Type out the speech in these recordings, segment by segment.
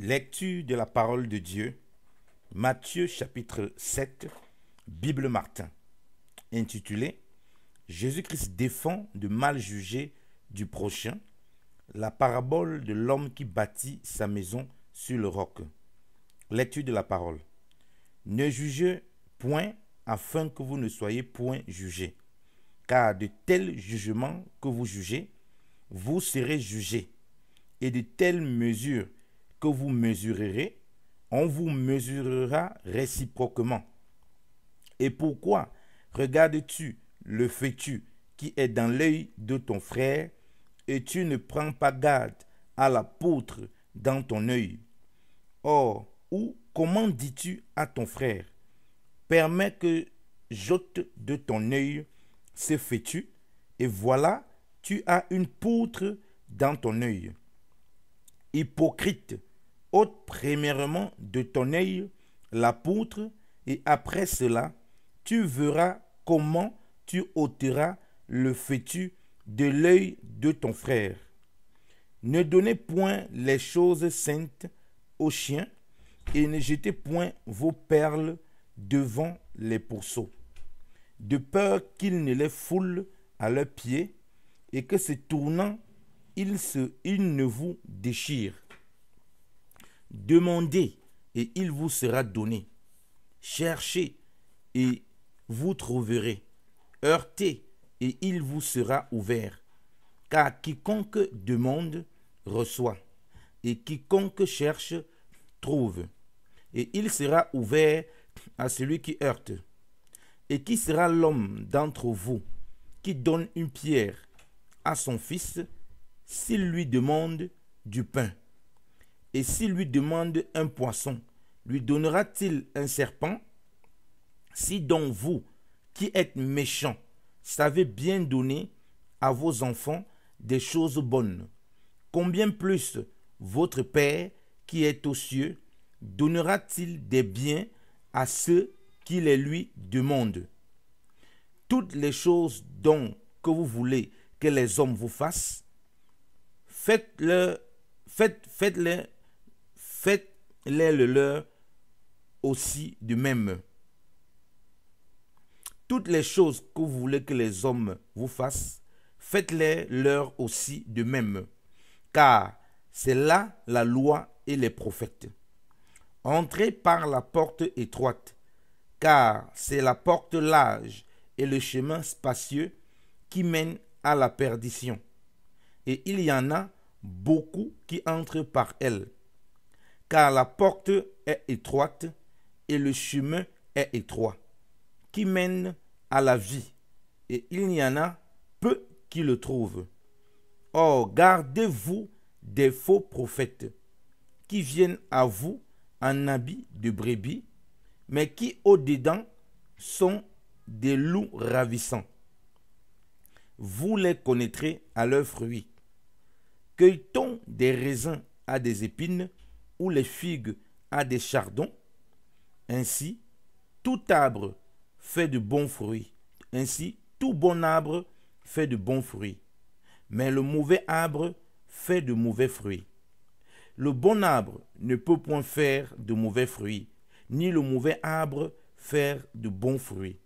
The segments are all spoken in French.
Lecture de la parole de Dieu, Matthieu chapitre 7, Bible Martin, intitulé Jésus-Christ défend de mal juger du prochain, la parabole de l'homme qui bâtit sa maison sur le roc. Lecture de la parole. Ne jugez point afin que vous ne soyez point jugés, car de tels jugements que vous jugez, vous serez jugés, et de telles mesures que vous mesurerez, on vous mesurera réciproquement. Et pourquoi regardes-tu le fétu qui est dans l'œil de ton frère, et tu ne prends pas garde à la poutre dans ton œil? Or, ou comment dis-tu à ton frère, permets que j'ôte de ton œil ce fétu, et voilà, tu as une poutre dans ton œil. Hypocrite, ôte premièrement de ton œil la poutre, et après cela, tu verras comment tu ôteras le fétu de l'œil de ton frère. Ne donnez point les choses saintes aux chiens, et ne jetez point vos perles devant les pourceaux, de peur qu'ils ne les foulent à leurs pieds, et que se tournant, ils ne vous déchirent. Demandez, et il vous sera donné. Cherchez, et vous trouverez. Heurtez, et il vous sera ouvert. Car quiconque demande, reçoit, et quiconque cherche, trouve. Et il sera ouvert à celui qui heurte. Et qui sera l'homme d'entre vous qui donne une pierre à son fils s'il lui demande du pain? Et s'il lui demande un poisson, lui donnera-t-il un serpent? Si donc vous, qui êtes méchants, savez bien donner à vos enfants des choses bonnes, combien plus votre Père qui est aux cieux donnera-t-il des biens à ceux qui les lui demandent? Toutes les choses donc que vous voulez que les hommes vous fassent, faites-les le leur aussi de même. Toutes les choses que vous voulez que les hommes vous fassent, faites-les leur aussi de même. Car c'est là la loi et les prophètes. Entrez par la porte étroite, car c'est la porte large et le chemin spacieux qui mène à la perdition. Et il y en a beaucoup qui entrent par elle. Car la porte est étroite et le chemin est étroit, qui mène à la vie, et il y en a peu qui le trouvent. Or, gardez-vous des faux prophètes, qui viennent à vous en habit de brebis, mais qui au-dedans sont des loups ravissants. Vous les connaîtrez à leurs fruits. Cueille-t-on des raisins à des épines, ou les figues à des chardons? Ainsi, tout arbre fait de bons fruits. Ainsi, tout bon arbre fait de bons fruits. Mais le mauvais arbre fait de mauvais fruits. Le bon arbre ne peut point faire de mauvais fruits, ni le mauvais arbre faire de bons fruits.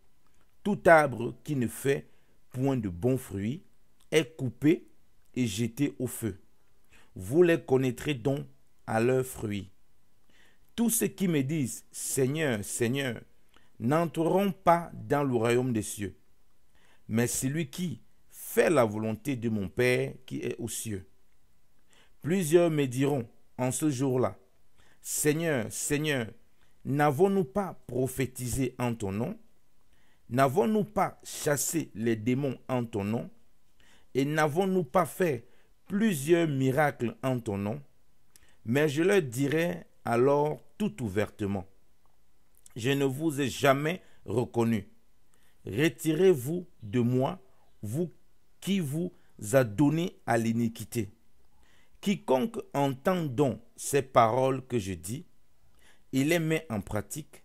Tout arbre qui ne fait point de bons fruits est coupé et jeté au feu. Vous les connaîtrez donc à leurs fruits. Tous ceux qui me disent « Seigneur, Seigneur » n'entreront pas dans le royaume des cieux, mais celui qui fait la volonté de mon Père qui est aux cieux. Plusieurs me diront en ce jour-là, « Seigneur, Seigneur, n'avons-nous pas prophétisé en ton nom? N'avons-nous pas chassé les démons en ton nom? Et n'avons-nous pas fait plusieurs miracles en ton nom? » Mais je leur dirai alors tout ouvertement, « Je ne vous ai jamais reconnu. Retirez-vous de moi, vous qui vous a donné à l'iniquité. » Quiconque entend donc ces paroles que je dis et les met en pratique,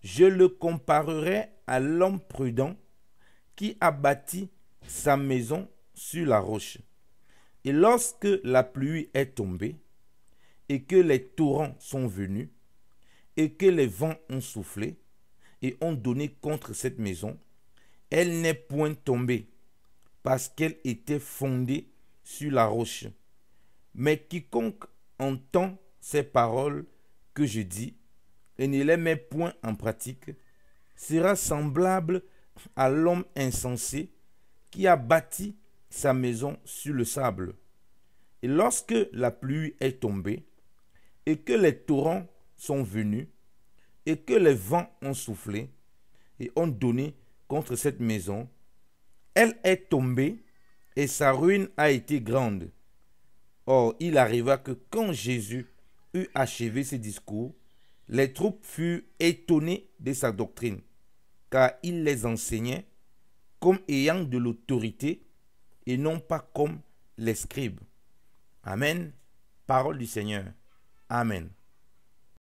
je le comparerai à l'homme prudent qui a bâti sa maison sur la roche. Et lorsque la pluie est tombée, et que les torrents sont venus, et que les vents ont soufflé, et ont donné contre cette maison, elle n'est point tombée, parce qu'elle était fondée sur la roche. Mais quiconque entend ces paroles que je dis, et ne les met point en pratique, sera semblable à l'homme insensé qui a bâti sa maison sur le sable. Et lorsque la pluie est tombée, et que les torrents sont venus, et que les vents ont soufflé, et ont donné contre cette maison, elle est tombée, et sa ruine a été grande. Or, il arriva que quand Jésus eut achevé ses discours, les troupes furent étonnées de sa doctrine, car il les enseignait comme ayant de l'autorité et non pas comme les scribes. Amen. Parole du Seigneur. Amen.